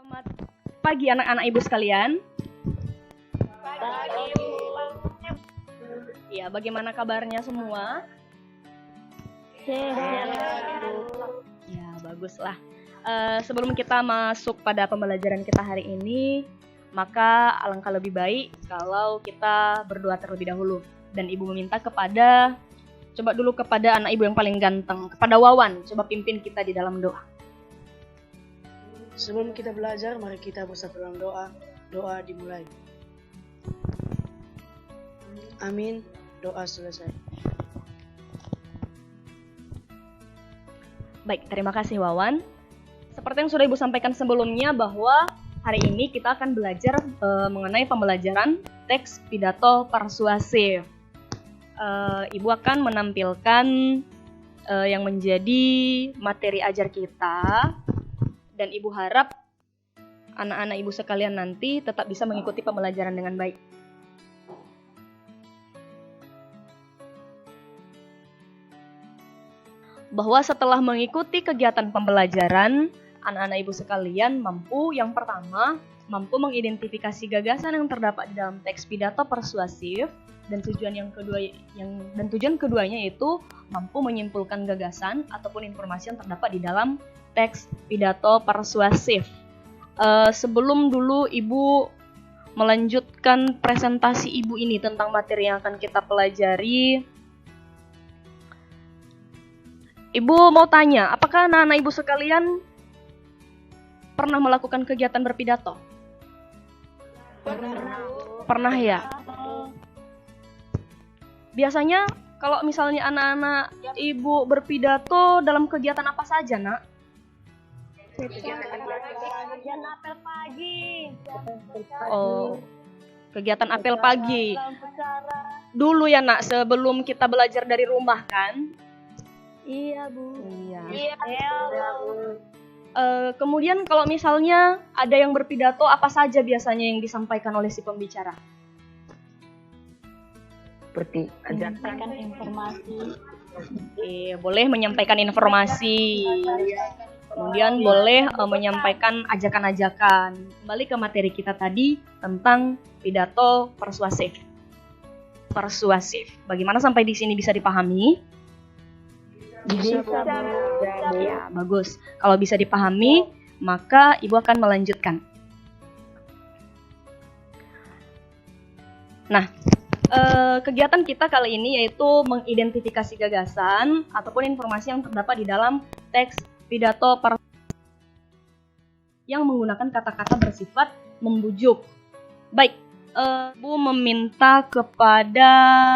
Selamat pagi anak-anak ibu sekalian. Pagi, Bu. Ya, bagaimana kabarnya semua? Sehat, Bu. Ya, baguslah. Sebelum kita masuk pada pembelajaran kita hari ini, maka alangkah lebih baik kalau kita berdoa terlebih dahulu. Dan ibu meminta kepada anak ibu yang paling ganteng, kepada Wawan, coba pimpin kita di dalam doa. Sebelum kita belajar, mari kita bersatu dalam doa. Doa dimulai. Amin. Doa selesai. Baik, terima kasih Wawan. Seperti yang sudah ibu sampaikan sebelumnya bahwa hari ini kita akan belajar mengenai pembelajaran teks pidato persuasif. Ibu akan menampilkan yang menjadi materi ajar kita. Dan ibu harap anak-anak ibu sekalian nanti tetap bisa mengikuti pembelajaran dengan baik. Bahwa setelah mengikuti kegiatan pembelajaran, anak-anak ibu sekalian yang pertama, mampu mengidentifikasi gagasan yang terdapat di dalam teks pidato persuasif, dan tujuan keduanya yaitu mampu menyimpulkan gagasan ataupun informasi yang terdapat di dalam teks pidato persuasif. Sebelum dulu ibu melanjutkan presentasi ibu ini tentang materi yang akan kita pelajari, ibu mau tanya, apakah anak-anak ibu sekalian pernah melakukan kegiatan berpidato? Pernah ya? Biasanya kalau misalnya anak-anak ibu berpidato dalam kegiatan apa saja, Nak? Kegiatan apel pagi. Oh, kegiatan apel pagi. Dulu ya, Nak, sebelum kita belajar dari rumah kan? Iya, Bu. Iya. Bu. Kemudian kalau misalnya ada yang berpidato, apa saja biasanya yang disampaikan oleh si pembicara? Seperti Menyampaikan informasi. Oke, boleh menyampaikan informasi. Kemudian boleh menyampaikan ajakan-ajakan. Kembali ke materi kita tadi tentang pidato persuasif. Bagaimana sampai di sini bisa dipahami? Bisa, Bu. Ya, bagus. Kalau bisa dipahami, maka ibu akan melanjutkan. Nah, kegiatan kita kali ini yaitu mengidentifikasi gagasan ataupun informasi yang terdapat di dalam teks pidato yang menggunakan kata-kata bersifat membujuk. Baik, Bu meminta kepada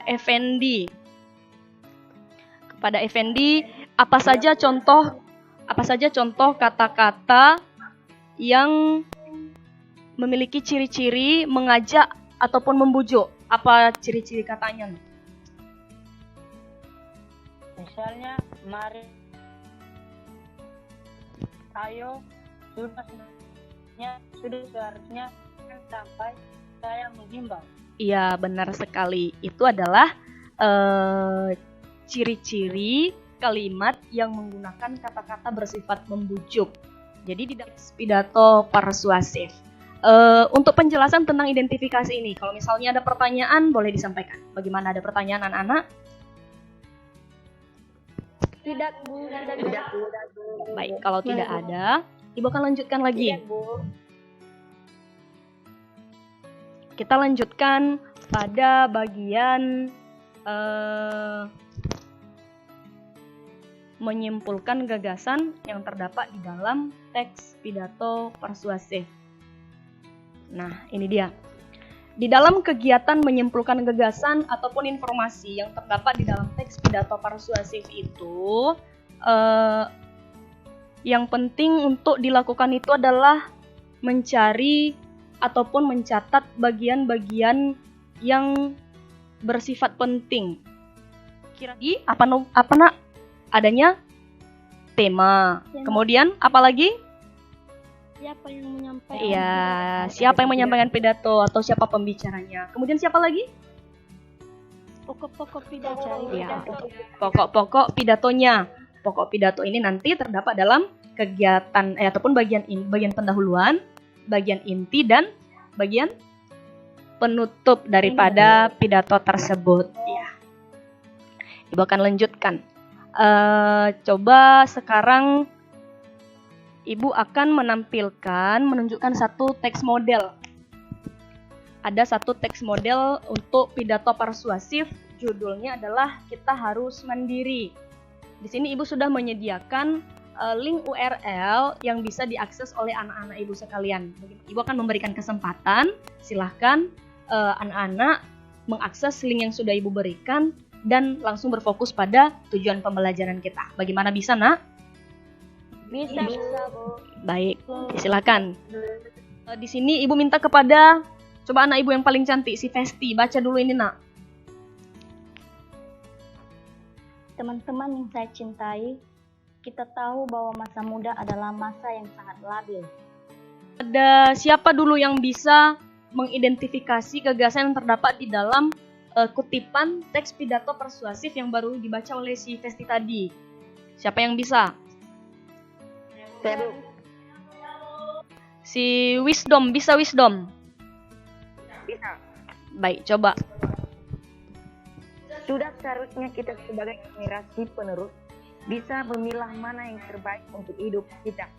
Effendi. Kepada Effendi, apa saja contoh kata-kata yang memiliki ciri-ciri mengajak ataupun membujuk? Apa ciri-ciri katanya? Misalnya, mari, ayo, sudah seharusnya sampai saya menghimbau. Iya, benar sekali. Itu adalah ciri-ciri kalimat yang menggunakan kata-kata bersifat membujuk. Jadi di dalam pidato persuasif. Untuk penjelasan tentang identifikasi ini, kalau misalnya ada pertanyaan boleh disampaikan. Bagaimana, ada pertanyaan anak-anak? Tidak, Bu. Baik, kalau tidak ada, ibu akan lanjutkan lagi. Tidak, Bu. Kita lanjutkan pada bagian menyimpulkan gagasan yang terdapat di dalam teks pidato persuasif. Nah, ini dia. Di dalam kegiatan menyimpulkan gagasan ataupun informasi yang terdapat di dalam teks pidato persuasif itu, yang penting untuk dilakukan itu adalah mencari ataupun mencatat bagian-bagian yang bersifat penting. Kira-kira apa nak? Adanya tema. Kemudian apa lagi? Siapa yang menyampaikan? Iya, siapa yang menyampaikan pidato atau siapa pembicaranya. Kemudian siapa lagi? Pokok-pokok pidato. Ya, pokok-pokok pidatonya. Pokok pidato ini nanti terdapat dalam kegiatan ataupun bagian pendahuluan, bagian inti dan bagian penutup daripada pidato tersebut. Ya. Ibu akan lanjutkan. Coba sekarang Ibu akan menunjukkan satu teks model. Ada satu teks model untuk pidato persuasif, judulnya adalah Kita Harus Mandiri. Di sini Ibu sudah menyediakan link URL yang bisa diakses oleh anak-anak Ibu sekalian. Ibu akan memberikan kesempatan, silahkan anak-anak mengakses link yang sudah Ibu berikan dan langsung berfokus pada tujuan pembelajaran kita. Bagaimana bisa, Nak? Bisa, Bu. Baik, silakan. Di sini Ibu minta kepada coba anak Ibu yang paling cantik, si Festi, baca dulu ini, Nak. Teman-teman yang saya cintai, kita tahu bahwa masa muda adalah masa yang sangat labil. Ada siapa dulu yang bisa mengidentifikasi gagasan yang terdapat di dalam kutipan teks pidato persuasif yang baru dibaca oleh si Festi tadi? Siapa yang bisa? Saya, Bu. Si Wisdom, bisa Wisdom? Bisa. Baik, coba. Sudah seharusnya kita sebagai generasi penerus bisa memilah mana yang terbaik untuk hidup kita.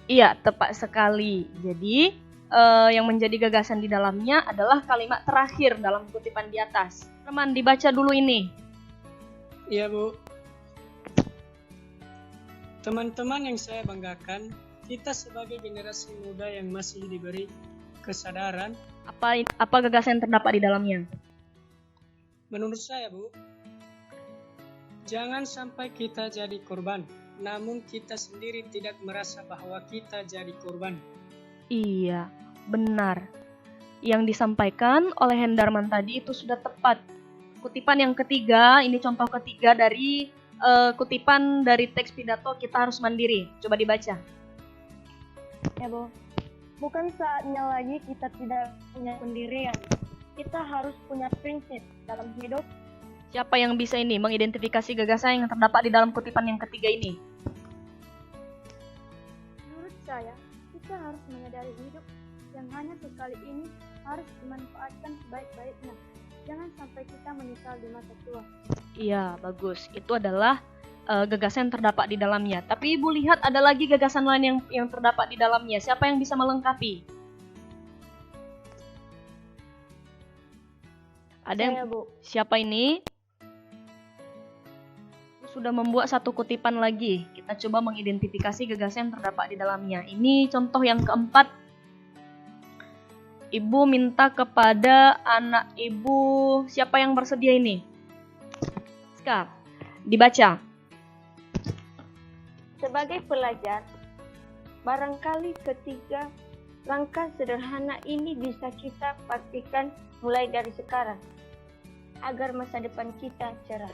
Iya, tepat sekali. Jadi, yang menjadi gagasan di dalamnya adalah kalimat terakhir dalam kutipan di atas. Teman, dibaca dulu ini. Iya, Bu. Teman-teman yang saya banggakan, kita sebagai generasi muda yang masih diberi kesadaran. Apa gagasan yang terdapat di dalamnya? Menurut saya, Bu, jangan sampai kita jadi korban, namun kita sendiri tidak merasa bahwa kita jadi korban. Iya, benar. Yang disampaikan oleh Hendarman tadi itu sudah tepat. Kutipan yang ketiga, ini contoh ketiga dari kutipan dari teks pidato Kita Harus Mandiri. Coba dibaca. Ya, Bu. Bukan saatnya lagi kita tidak punya pendirian. Kita harus punya prinsip dalam hidup. Siapa yang bisa ini mengidentifikasi gagasan yang terdapat di dalam kutipan yang ketiga ini? Menurut saya, kita harus menyadari hidup yang hanya sekali ini harus dimanfaatkan sebaik-baiknya. Jangan sampai kita menyesal di masa tua. Iya, bagus. Itu adalah gagasan yang terdapat di dalamnya. Tapi Ibu lihat ada lagi gagasan lain yang terdapat di dalamnya. Siapa yang bisa melengkapi? Ada yang, Saya, Bu. siapa ini? Sudah membuat satu kutipan lagi. Kita coba mengidentifikasi gagasan yang terdapat di dalamnya. Ini contoh yang keempat. Ibu minta kepada anak Ibu, siapa yang bersedia ini? Ska, dibaca. Sebagai pelajar, barangkali ketiga langkah sederhana ini bisa kita praktikkan mulai dari sekarang, agar masa depan kita cerah.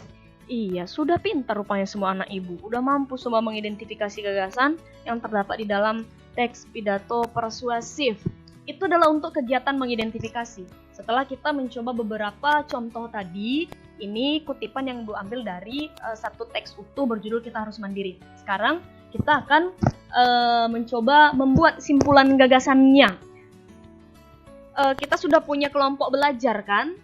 Iya, sudah pintar rupanya semua anak ibu. Udah mampu semua mengidentifikasi gagasan yang terdapat di dalam teks pidato persuasif. Itu adalah untuk kegiatan mengidentifikasi. Setelah kita mencoba beberapa contoh tadi, ini kutipan yang Ibu ambil dari satu teks utuh berjudul Kita Harus Mandiri. Sekarang kita akan mencoba membuat simpulan gagasannya. Kita sudah punya kelompok belajar kan?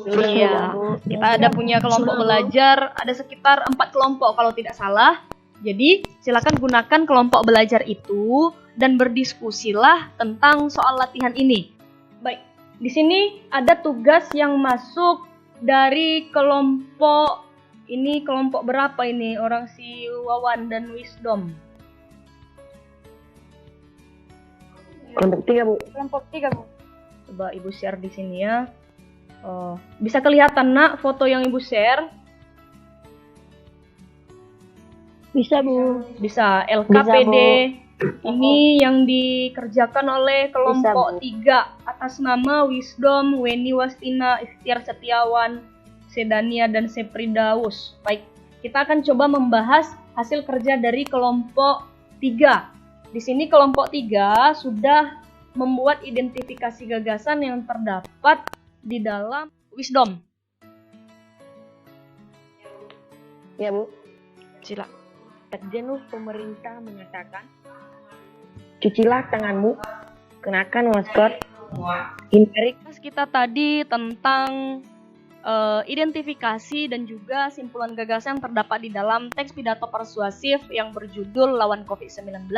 Iya, kita ada punya kelompok belajar, ada sekitar 4 kelompok kalau tidak salah. Jadi silakan gunakan kelompok belajar itu dan berdiskusilah tentang soal latihan ini. Baik, di sini ada tugas yang masuk dari kelompok ini. Kelompok berapa ini? Orang si Wawan dan Wisdom. Kelompok 3, Bu. Kelompok 3, Bu. Coba Ibu share di sini ya. Bisa kelihatan nak foto yang Ibu share? Bisa, Bu. Bisa. LKPD. Ini yang dikerjakan oleh kelompok 3 atas nama Wisdom, Weni Wastina, Ikhtiar Setiawan, Sedania, dan Sepridaus. Baik, kita akan coba membahas hasil kerja dari kelompok 3. Di sini kelompok 3 sudah membuat identifikasi gagasan yang terdapat di dalam wisdom. Ya Bu, Sila. jenuh pemerintah mengatakan, cucilah tanganmu, kenakan masker, hindari. Kita tadi tentang identifikasi dan juga simpulan gagasan terdapat di dalam teks pidato persuasif yang berjudul Lawan COVID-19.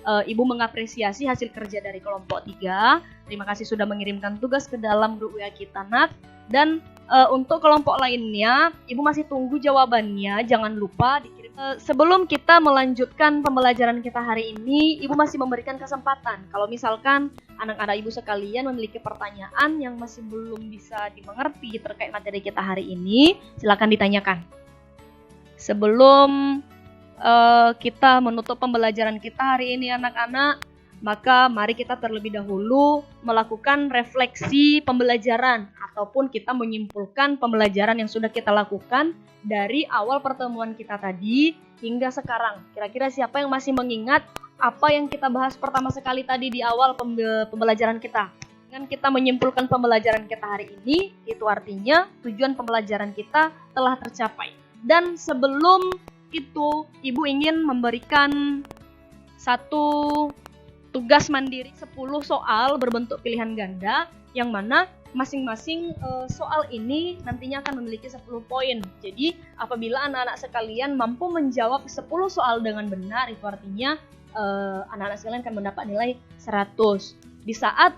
Ibu mengapresiasi hasil kerja dari kelompok 3. Terima kasih sudah mengirimkan tugas ke dalam grup WA kita, Nak. Dan untuk kelompok lainnya, Ibu masih tunggu jawabannya. Jangan lupa dikirim. Sebelum kita melanjutkan pembelajaran kita hari ini, Ibu masih memberikan kesempatan. Kalau misalkan anak-anak Ibu sekalian memiliki pertanyaan yang masih belum bisa dimengerti terkait materi kita hari ini, silakan ditanyakan. Sebelum kita menutup pembelajaran kita hari ini anak-anak, maka mari kita terlebih dahulu melakukan refleksi pembelajaran ataupun kita menyimpulkan pembelajaran yang sudah kita lakukan dari awal pertemuan kita tadi hingga sekarang. Kira-kira siapa yang masih mengingat apa yang kita bahas pertama sekali tadi di awal pembelajaran kita? Dengan kita menyimpulkan pembelajaran kita hari ini, itu artinya tujuan pembelajaran kita telah tercapai. Dan sebelum itu, Ibu ingin memberikan satu tugas mandiri 10 soal berbentuk pilihan ganda, yang mana masing-masing soal ini nantinya akan memiliki 10 poin. Jadi apabila anak-anak sekalian mampu menjawab 10 soal dengan benar, itu artinya anak-anak sekalian akan mendapat nilai 100. Di saat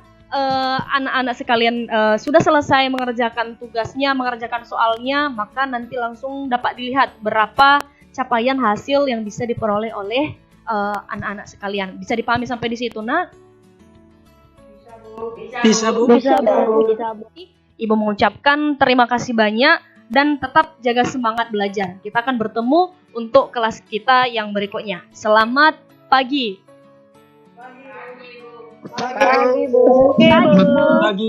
anak-anak sekalian sudah selesai mengerjakan tugasnya, mengerjakan soalnya, maka nanti langsung dapat dilihat berapa capaian hasil yang bisa diperoleh oleh anak-anak sekalian. Bisa dipahami sampai di situ, Nak? Bisa, Bu. Ibu mengucapkan terima kasih banyak dan tetap jaga semangat belajar. Kita akan bertemu untuk kelas kita yang berikutnya. Selamat pagi. Pagi.